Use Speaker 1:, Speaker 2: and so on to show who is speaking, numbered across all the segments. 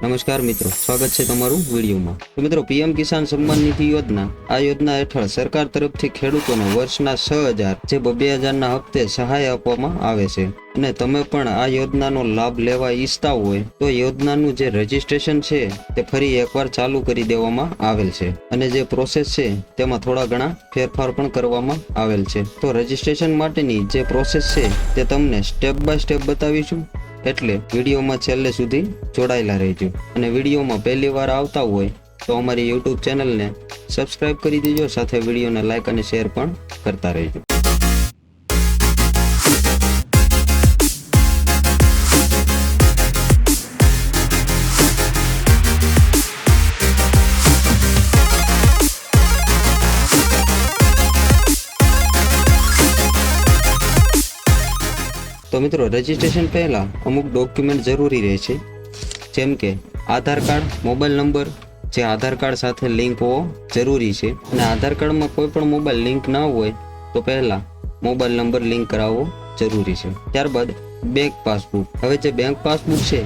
Speaker 1: નમસ્કાર મિત્રો, સ્વાગત છે તમારું વિડીયોમાં। તો મિત્રો, પીએમ કિસાન સન્માન નિધિ યોજના આ યોજના હેઠળ સરકાર તરફથી ખેડૂતોને વર્ષના 6,000 જે 2,000ના હપ્તે સહાય આપવામાં આવે છે। અને તમે પણ આ યોજનાનો લાભ લેવા ઈચ્છતા હોય તો યોજનાનું જે રજીસ્ટ્રેશન છે તે ફરી એકવાર ચાલુ કરી દેવામાં આવેલ છે અને જે પ્રોસેસ છે તેમાં થોડા ઘણા ફેરફાર પણ કરવામાં આવેલ છે। તો રજીસ્ટ્રેશન માટેની જે પ્રોસેસ છે તે તમને સ્ટેપ બાય સ્ટેપ બતાવીશું, એટલે વિડીયોમાં છેલ્લે સુધી જોડાયેલા રહેજો। અને વિડીયોમાં પહેલી વાર આવતા હોય તો અમારી યુટ્યુબ ચેનલને સબસ્ક્રાઇબ કરી દેજો, સાથે વિડીયોને લાઇક અને શેર પણ કરતા રહેજો। તો મિત્રો, રજીસ્ટ્રેશન પહેલા અમુક ડોક્યુમેન્ટ જરૂરી રહે છે, જેમ કે આધાર કાર્ડ, મોબાઈલ નંબર જે આધાર કાર્ડ સાથે લિંક હોવો જરૂરી છે। અને આધાર કાર્ડમાં કોઈ પણ મોબાઈલ લિંક ના હોય તો પહેલા મોબાઈલ નંબર લિંક કરાવવો જરૂરી છે। ત્યારબાદ બેંક પાસબુક। હવે જે બેંક પાસબુક છે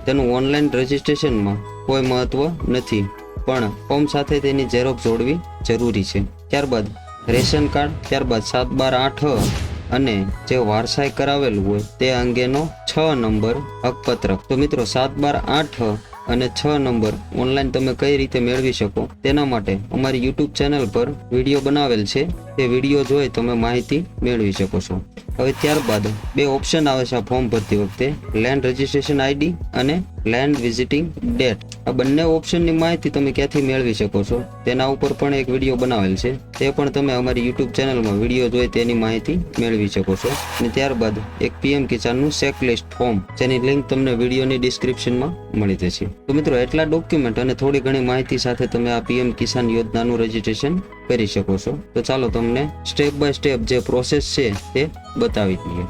Speaker 1: તેનું ઓનલાઈન રજીસ્ટ્રેશનમાં કોઈ મહત્વ નથી, પણ ફોર્મ સાથે તેની ઝેરોક્ષ જોડવી જરૂરી છે। ત્યારબાદ રેશન કાર્ડ, ત્યારબાદ 7/12/8 અને જે વારસાઈ કરાવેલું હોય તે અંગેનો 6 નંબર હકપત્રક। તો મિત્રો, 7/12/8 અને 6 નંબર ઓનલાઈન તમે કઈ રીતે મેળવી શકો તેના માટે અમારી યુટ્યુબ ચેનલ પર વિડીયો બનાવેલ છે, તે વિડીયો જોઈ તમે માહિતી મેળવી શકો છો। હવે ત્યારબાદ બે ઓપ્શન આવે છે આ ફોર્મ ભરતી વખતે, લેન્ડ રજીસ્ટ્રેશન આઈડી અને લેન્ડ વિઝિટિંગ ડેટ। આ બંને ઓપ્શનની માહિતી તમે ક્યાંથી મેળવી શકો છો તેના ઉપર પણ એક વિડીયો બનાવેલ છે, તે પણ તમે અમારી યુટ્યુબ ચેનલમાં વિડીયો જોઈ તેની માહિતી મેળવી શકો છો। અને ત્યારબાદ એક પીએમ કિસાનનું ચેકલિસ્ટ ફોર્મ, જેની લિંક તમને વિડીયોની ડિસ્ક્રિપ્શનમાં મળી જશે। તો મિત્રો, એટલા ડોક્યુમેન્ટ અને થોડી ઘણી માહિતી સાથે તમે આ પીએમ કિસાન યોજનાનું રજીસ્ટ્રેશન કરી શકો છો। તો ચાલો તમને સ્ટેપ બાય સ્ટેપ જે પ્રોસેસ છે તે બતાવી દઈએ।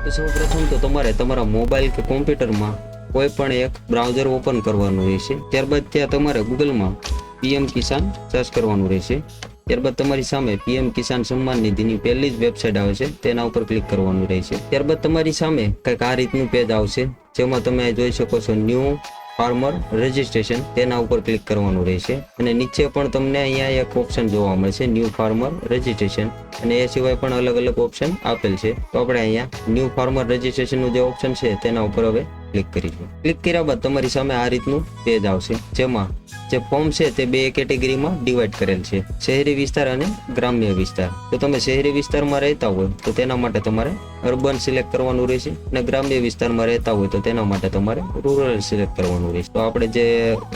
Speaker 1: તો સૌપ્રથમ તો તમારે તમારા મોબાઈલ કે કોમ્પ્યુટરમાં કોઈ પણ એક બ્રાઉઝર ઓપન કરવાનું રહેશે। ત્યારબાદ ત્યાં તમારે ગૂગલમાં પીએમ કિસાન સર્ચ કરવાનું રહેશે। ત્યારબાદ તમારી સામે પીએમ કિસાન સન્માન નિધિની પહેલી જ વેબસાઇટ આવે છે તેના ઉપર ક્લિક કરવાનું રહેશે। ત્યારબાદ તમારી સામે કંઈક આ રીતનું પેજ આવશે, જેમાં તમે જોઈ શકો છો ન્યૂ ફાર્મર રજીસ્ટ્રેશન, તેના ઉપર ક્લિક કરવાનું રહેશે। અને નીચે પણ તમને અહીંયા એક ઓપ્શન જોવા મળશે ન્યૂ ફાર્મર રજીસ્ટ્રેશન, અને એ સિવાય પણ અલગ અલગ ઓપ્શન આપેલ છે। તો આપણે અહીંયા ન્યૂ ફાર્મર રજીસ્ટ્રેશનનું જે ઓપ્શન છે તેના ઉપર હવે ક્લિક કરીશું। ક્લિક કર્યા બાદ તમારી સામે આ રીતનું પેજ આવશે, જેમાં જે ફોર્મ છે તે બે કેટેગરીમાં ડિવાઈડ કરેલ છે, શહેરી વિસ્તાર અને ગ્રામ્ય વિસ્તાર। તો તમે શહેરી વિસ્તારમાં રહેતા હોય તો તેના માટે તમારે અર્બન સિલેક્ટ કરવાનું રહેશે, અને ગ્રામ્ય વિસ્તારમાં રહેતા હોય તો તેના માટે તમારે રૂરલ સિલેક્ટ કરવાનું રહેશે। તો આપણે જે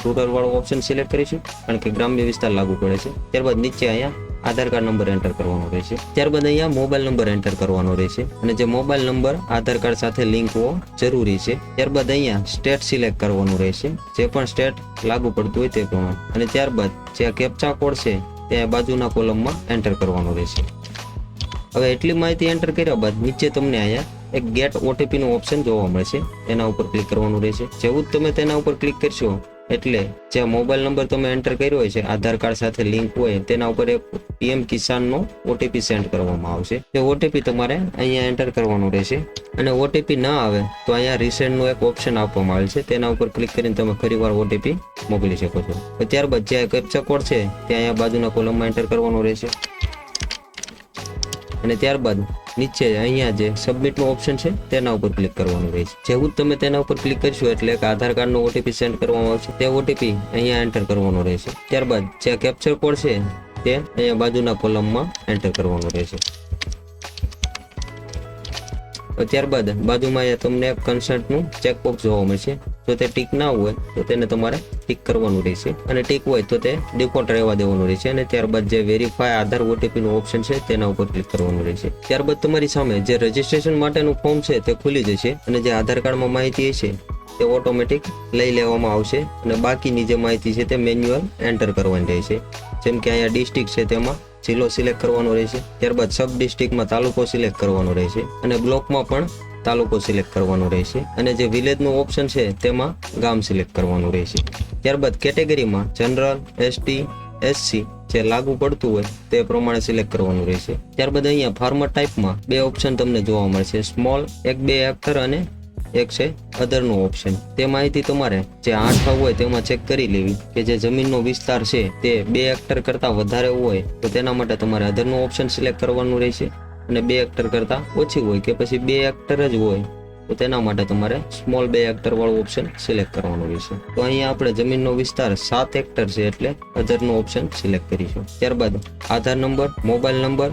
Speaker 1: રૂરલ વાળો ઓપ્શન સિલેક્ટ કરીશું, કારણ કે ગ્રામ્ય વિસ્તાર લાગુ પડે છે। ત્યારબાદ નીચે અહીંયા આધાર કાર્ડ નંબર એન્ટર કરવાનો રહેશે। ત્યારબાદ અહીંયા મોબાઈલ નંબર એન્ટર કરવાનો રહેશે, અને જે મોબાઈલ નંબર આધાર કાર્ડ સાથે લિંક હોવો જરૂરી છે। ત્યારબાદ અહીંયા સ્ટેટ સિલેક્ટ કરવાનું રહેશે, જે પણ સ્ટેટ લાગુ પડતું હોય તે પ્રમાણે। અને ત્યારબાદ જે કેપ્ચા કોડ છે તે બાજુના કોલમમાં એન્ટર કરવાનો રહેશે। હવે એટલી માહિતી એન્ટર કર્યા બાદ નીચે તમને અહીંયા એક ગેટ ઓટીપી નું ઓપ્શન જોવા મળશે, એના ઉપર ક્લિક કરવાનું રહેશે। જેવું જ તમે તેના ઉપર ક્લિક કરશો એટલે જે મોબાઈલ નંબર તમે એન્ટર કર્યો હોય છે આધાર કાર્ડ સાથે લિંક હોય તેના ઉપર એક પીએમ કિસાનનો ઓટીપી સેન્ડ કરવામાં આવશે। તે ઓટીપી તમારે અહીંયા એન્ટર કરવાનું રહેશે, અને ઓટીપી ના આવે તો અહીંયા રીસેન્ડનું એક ઓપ્શન આપવામાં આવેલ છે, તેના ઉપર ક્લિક કરીને તમે ફરીવાર ઓટીપી મોકલી શકો છો। ત્યારબાદ જે કેપ્ચા કોડ છે તે અહીંયા બાજુના કોલમમાં એન્ટર કરવાનો રહેશે, અને ત્યારબાદ નીચે અહીંયા જે સબમિટનું ઓપ્શન છે તેના ઉપર ક્લિક કરવાનું રહેશે। જેવું જ તમે તેના ઉપર ક્લિક કરશો એટલે એક આધાર કાર્ડનો ઓટીપી સેન્ડ કરવામાં આવશે, તે ઓટીપી અહીંયા એન્ટર કરવાનો રહેશે। ત્યારબાદ જે કેપ્ચર કોડ છે તે અહીંયા બાજુના કોલમમાં એન્ટર કરવાનો રહેશે। ત્યારબાદ બાજુમાં અહીંયા તમને એક કન્સર્ટનું ચેકબોક્સ જોવા મળશે, જો તે ટીક ના હોય તો તેને તમારે ટીક કરવાનું રહેશે, અને ટીક હોય તો તે ડિફોલ્ટ રહેવા દેવાનું રહેશે। અને ત્યારબાદ જે વેરીફાય આધાર ઓટીપી નું ઓપ્શન છે તેના ઉપર ક્લિક કરવાનું રહેશે। ત્યારબાદ તમારી સામે જે રજીસ્ટ્રેશન માટેનું ફોર્મ છે તે ખુલી જશે, અને જે આધાર કાર્ડમાં માહિતી હશે તે ઓટોમેટિક લઈ લેવામાં આવશે, અને બાકીની જે માહિતી છે તે મેન્યુઅલ એન્ટર કરવાની રહેશે। જેમ કે અહીંયા ડિસ્ટ્રિક્ટ છે તેમાં જિલ્લો સિલેક્ટ કરવાનો રહેશે, ત્યારબાદ સબ ડિસ્ટ્રિક્ટમાં તાલુકો સિલેક્ટ કરવાનો રહેશે, અને બ્લોકમાં પણ તાલુકો સિલેક્ટ કરવાનું રહેશે, અને જે વિલેજનું ઓપ્શન છે તેમાં ગામ સિલેક્ટ કરવાનું રહેશે। ત્યારબાદ કેટેગરીમાં જનરલ, એસટી, એસસી જે લાગુ પડતું હોય તે પ્રમાણે સિલેક્ટ કરવાનું રહેશે। ત્યારબાદ અહીંયા ફાર્મર ટાઈપમાં બે ઓપ્શન તમને જોવા મળશે, સ્મોલ 1-2 અક્ષર અને એક છે અધરનું ઓપ્શન. તે માહિતી તમારે જે 8 હોય તેમાં ચેક કરી લેવી કે જે જમીનનો વિસ્તાર છે તે 2 હેક્ટર કરતાં વધારે હોય તો તેના માટે તમારે અધરનું ઓપ્શન સિલેક્ટ કરવાનું રહેશે, અને 2 હેક્ટર કરતાં ઓછી હોય કે પછી 2 હેક્ટર જ હોય તો તેના માટે તમારે સ્મોલ 2 હેક્ટર વાળું ઓપ્શન સિલેક્ટ કરવાનું રહેશે. તો અહીંયા આપણે જમીનનો વિસ્તાર 7 હેક્ટર છે એટલે અધરનો ઓપ્શન સિલેક્ટ કરીશું. ત્યારબાદ આધાર નંબર, મોબાઈલ નંબર,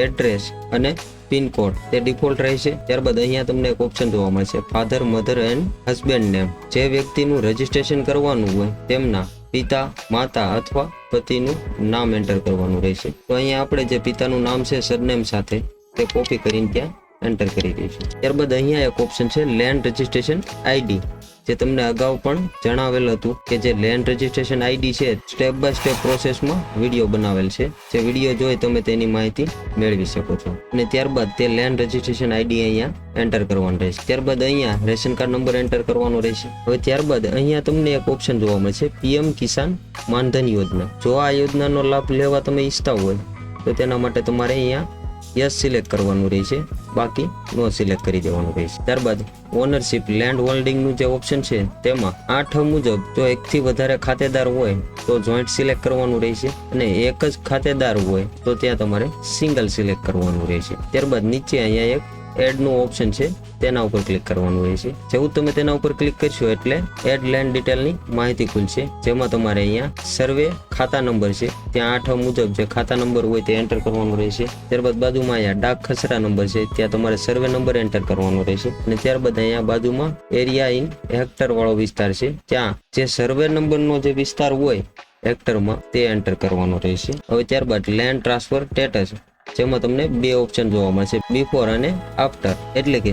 Speaker 1: એડ્રેસ અને પિનકોડ તે ડિફોલ્ટ રહેશે. ત્યારબાદ અહીંયા તમને એક ઓપ્શન જોવા મળશે father, mother and husband name. જે વ્યક્તિનું રજીસ્ટ્રેશન કરવાનું હોય તેમના પિતા, માતા અથવા પતિનું નામ એન્ટર કરવાનું રહેશે. તો અહીંયા આપણે જે પિતાનું નામ છે સરનેમ સાથે તે કોપી કરીને ત્યાં એન્ટર કરી દઈશું. ત્યારબાદ અહીંયા એક ઓપ્શન છે લેન્ડ રજીસ્ટ્રેશન આઈડી, જે તમને અગાઉ પણ જણાવેલ હતું કે જે લેન્ડ રજીસ્ટ્રેશન આઈડી છે સ્ટેપ બાય સ્ટેપ પ્રોસેસમાં વિડીયો બનાવેલ છે, જે વિડીયો જોઈ તમે તેની માહિતી મેળવી શકો છો. અને ત્યારબાદ તે લેન્ડ રજીસ્ટ્રેશન આઈડી અહીંયા એન્ટર કરવાનું રહેશે. ત્યારબાદ અહીંયા રેશન કાર્ડ નંબર એન્ટર કરવાનો રહેશે. હવે ત્યારબાદ અહીંયા તમને એક ઓપ્શન જોવા મળશે પીએમ કિસાન માનધન યોજના. જો આ યોજનાનો લાભ લેવા તમે ઈચ્છતા હોય તો તેના માટે તમારે અહીંયા યસ સિલેક્ટ કરવાનું રહેશે, બાકી નો સિલેક્ટ કરી દેવાનું રહેશે. ત્યારબાદ ઓનરશિપ લેન્ડ હોલ્ડિંગનું જે ઓપ્શન છે તેમાં 8 મુજબ જો એકથી વધારે ખાતેદાર હોય તો જોઈન્ટ સિલેક્ટ કરવાનું રહેશે, અને એક જ ખાતેદાર હોય તો ત્યાં તમારે સિંગલ સિલેક્ટ કરવાનું રહેશે. ત્યારબાદ નીચે અહીંયા એક એડનું ઓપ્શન છે તેના ઉપર ક્લિક કરવાનું રહેશે. જેવું તમે તેના ઉપર ક્લિક કરશો એટલે એડ લેન્ડ ડિટેલની માહિતી ખુલશે, જેમાં તમારે અહીંયા સર્વે ખાતા નંબર છે ત્યાં 8 મુજબ જે ખાતા નંબર હોય તે એન્ટર કરવાનું રહેશે. ત્યારબાદ બાજુમાં અહીંયા ડાક ખસરા નંબર છે ત્યાં તમારે સર્વે નંબર એન્ટર કરવાનો રહેશે, અને ત્યારબાદ અહીંયા બાજુમાં એરિયા ઇન હેક્ટર વાળો વિસ્તાર છે ત્યાં જે સર્વે નંબરનો જે વિસ્તાર હોય હેક્ટરમાં તે એન્ટર કરવાનો રહેશે. હવે ત્યારબાદ લેન્ડ ટ્રાન્સફર સ્ટેટસ, જેમાં તમને 2 ઓપ્શન જોવા મળશે બિફોર અને આફ્ટર. એટલે કે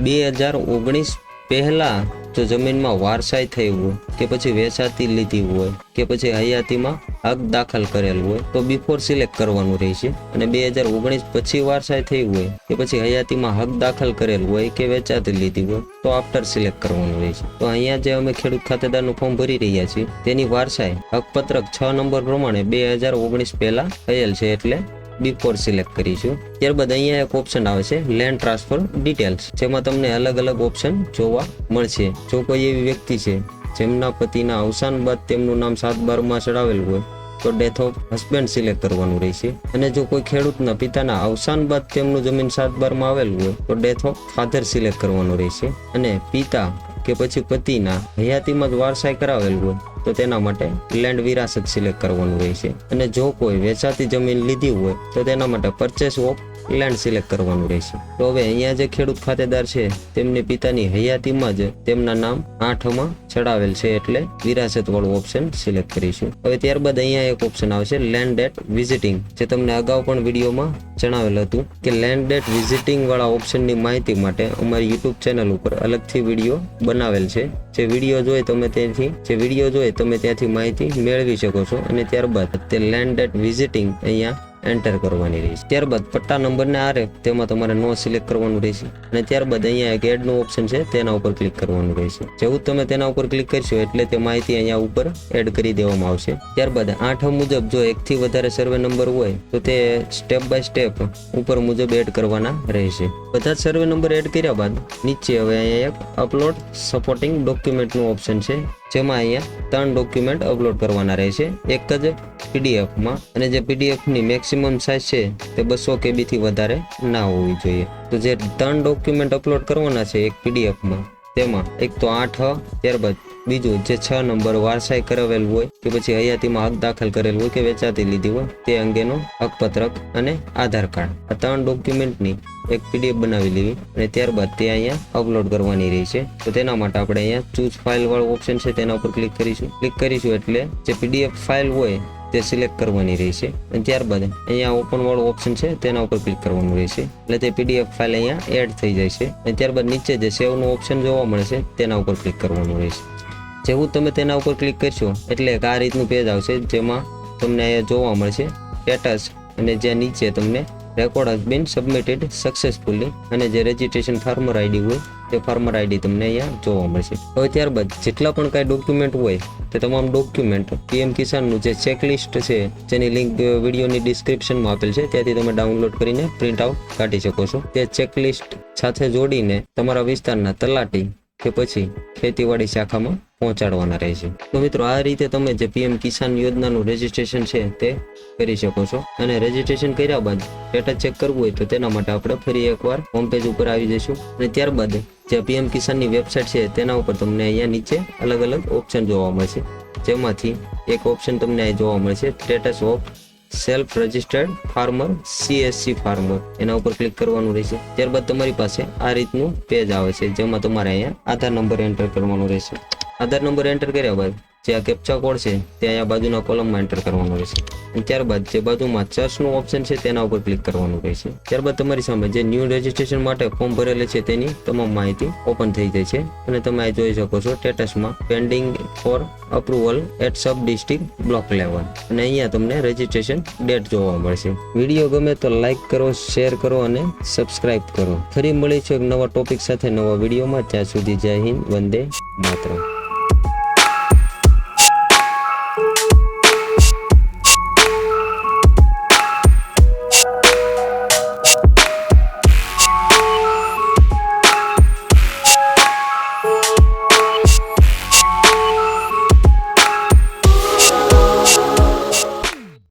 Speaker 1: 2019 પહેલા જો જમીનમાં વારસાઈ થઈ હોય કે પછી વેચાતી લીધી હોય કે પછી હયાતીમાં હક દાખલ કરેલ હોય તો બિફોર સિલેક્ટ કરવાનું રહેશે, અને 2019 પછી વારસાઈ થઈ હોય કે પછી હયાતીમાં હક દાખલ કરેલ હોય કે વેચાતી લીધી હોય તો આફ્ટર સિલેક્ટ કરવાનું રહેશે. તો અહીંયા જે અમે ખેડૂત ખાતેદારનું ફોર્મ ભરી રહ્યા છીએ તેની વારસાઈ હકપત્રક 6 નંબર પ્રમાણે 2019 પહેલા થયેલ છે એટલે બિફોર સિલેક્ટ કરીશું. ત્યારબાદ અહીંયા એક ઓપ્શન આવે છે લેન્ડ ટ્રાન્સફર ડિટેલ્સ, જેમાં તમને અલગ અલગ ઓપ્શન જોવા મળશે. જો કોઈ એવી વ્યક્તિ છે જેમના પતિના અવસાન બાદ તેમનું નામ 7/12 ચડાવેલ હોય તો ડેથ ઓફ હસબન્ડ સિલેક્ટ કરવાનું રહેશે, અને જો કોઈ ખેડૂતના પિતાના અવસાન બાદ તેમનું જમીન 7/12 આવેલ હોય તો ડેથ ઓફ ફાધર સિલેક્ટ કરવાનું રહેશે, અને પિતા કે પછી પતિના હયાતીમાં જ વારસાઈ કરાવેલ હોય તો તેના માટે લેન્ડ વિરાસત સિલેક્ટ કરવાનું રહેશે, અને જો કોઈ વેચાતી જમીન લીધી હોય તો તેના માટે પરચેસ ઓફ લેન્ડ સિલેક્ટ કરવાનું રહેશે. તો હવે અહીંયા જે ખેડૂત ખાતેદાર છે તેમની પિતાની હયાતીમાં જ તેમના નામ 8માં ચડાવેલ છે એટલે વિરાસત વાળું ઓપ્શન સિલેક્ટ કરીશું. હવે ત્યારબાદ અહીંયા એક ઓપ્શન આવશે લેન્ડ ડેટ વિઝિટિંગ, જે તમને અગાઉ પણ વિડીયોમાં જણાવેલ હતું કે લેન્ડ ડેટ વિઝિટિંગ વાળા ઓપ્શનની માહિતી માટે અમારી યુટ્યુબ ચેનલ ઉપર અલગથી વિડીયો બનાવેલ છે. જે વિડીયો જોઈ તમે ત્યાંથી માહિતી મેળવી શકો છો, અને ત્યારબાદ તે લેન્ડ ડેટ વિઝિટિંગ અહીંયા એન્ટર કરવાની રહેશે. ત્યારબાદ પટ્ટા નંબરને આરએફ તેમાં તમારે નો સિલેક્ટ કરવાનું રહેશે, અને ત્યારબાદ અહીંયા એક એડનું ઓપ્શન છે તેના ઉપર ક્લિક કરવાનું રહેશે. જેવું તમે તેના ઉપર ક્લિક કરશો એટલે તે માહિતી અહીંયા ઉપર એડ કરી દેવામાં આવશે. ત્યારબાદ 8 મુજબ જો એકથી વધારે સર્વે નંબર હોય તો તે સ્ટેપ બાય સ્ટેપ ઉપર મુજબ એડ કરવાના રહેશે. બધા જ સર્વે નંબર એડ કર્યા બાદ નીચે હવે અહીંયા એક અપલોડ સપોર્ટિંગ ડોક્યુમેન્ટનું ઓપ્શન છે, જેમાં અહીંયા 3 ડોક્યુમેન્ટ અપલોડ કરવાના રહેશે એક જ પીડીએફમાં, અને જે પીડીએફની મેક્સિમમ સાઇઝ છે તે 200 KB થી વધારે ના હોવી જોઈએ. તો જે 3 ડોક્યુમેન્ટ અપલોડ કરવાના છે એક પીડીએફમાં તેમાં એક તો 8, ત્યારબાદ બીજું જે 6 નંબર વારસાઈ કરાવેલ હોય કે પછી હયાતીમાં હક દાખલ કરેલ હોય કે વેચાતી લીધી હોય તે અંગેનો હકપત્રક અને આધાર કાર્ડ, આ 3 ડોક્યુમેન્ટની એક પીડીએફ બનાવી લેવી, અને ત્યારબાદ તે અહીંયા અપલોડ કરવાની રહેશે. તો તેના માટે આપણે અહીંયા ચૂઝ ફાઇલ વાળો ઓપ્શન છે તેના ઉપર ક્લિક કરીશું એટલે જે પીડીએફ ફાઇલ હોય તે સિલેક્ટ કરવાની રહેશે, અને ત્યારબાદ અહીંયા ઓપન વાળો ઓપ્શન છે તેના ઉપર ક્લિક કરવાનું રહેશે એટલે તે પીડીએફ ફાઇલ અહીંયા એડ થઈ જાય છે. અને ત્યારબાદ નીચે જે સેવનું ઓપ્શન જોવા મળશે તેના ઉપર ક્લિક કરવાનું રહેશે. જેવું તમે તેના ઉપર ક્લિક કરશો એટલે આ રીતનું પેજ આવશે, જેમાં તમને અહીંયા જોવા મળશે સ્ટેટસ, અને જ્યાં નીચે તમને record has been submitted successfully અને જે રજિસ્ટ્રેશન ફાર્મર આઈડી હોય તે ફાર્મર આઈડી તમને અહીંયા જોવા મળશે. હવે ત્યારબાદ જેટલા પણ કાંઈ ડોક્યુમેન્ટ હોય તે તમામ ડોક્યુમેન્ટ પીએમ કિસાનનું જે ચેકલિસ્ટ છે જેની લિંક વિડીયોની ડિસ્ક્રિપ્શનમાં આપેલ છે ત્યાંથી તમે ડાઉનલોડ કરીને પ્રિન્ટ આઉટ કાઢી શકો છો. તે ચેકલિસ્ટ સાથે જોડીને તમારા વિસ્તારના તલાટી કે પછી ખેતીવાડી શાખામાં પહોંચાડવાના રહેશે. તો મિત્રો આ રીતે તમે જે પીએમ કિસાન યોજનાનું રજિસ્ટ્રેશન છે તે કરી શકો છો. અને રજિસ્ટ્રેશન કર્યા બાદ ડેટા ચેક કરવું હોય તો તેના માટે આપણે ફરી એકવાર હોમ પેજ ઉપર આવી જઈશું અને ત્યારબાદ જે પીએમ કિસાનની વેબસાઇટ છે તેના ઉપર તમને અહીંયા નીચે અલગ અલગ ઓપ્શન જોવા મળશે, જેમાંથી એક ઓપ્શન તમને અહીં જોવા મળશે status of self registered farmer CSC farmer. એના ઉપર ક્લિક કરવાનું રહેશે. ત્યારબાદ તમારી પાસે આ રીતનું પેજ આવે છે જેમાં તમારે અહીંયા આધાર નંબર એન્ટર કરવાનો રહેશે. આધાર નંબર એન્ટર કર્યા બાદ જે આ કેપ્ચા કોડ છે તે અહીંયા બાજુના કોલમમાં એન્ટર કરવાનો રહેશે. અને ત્યારબાદ જે બાજુમાં સર્ચનું ઓપ્શન છે તેના ઉપર ક્લિક કરવાનું રહેશે. ત્યારબાદ તમારી સામે જે ન્યૂ રજિસ્ટ્રેશન માટે ફોર્મ ભરેલું છે તેની તમામ માહિતી ઓપન થઈ જાય છે અને તમે અહીં જોઈ શકો છો સ્ટેટસમાં pending for approval at sub district block level અને અહીંયા તમને રજિસ્ટ્રેશન ડેટ જોવા મળશે. વિડીયો ગમે તો લાઈક કરો, શેર કરો અને સબસ્ક્રાઇબ કરો. ફરી મળીશું એક નવા ટોપિક સાથે નવા વિડીયોમાં. ત્યાં સુધી જય હિન્દ, વંદે માતરમ.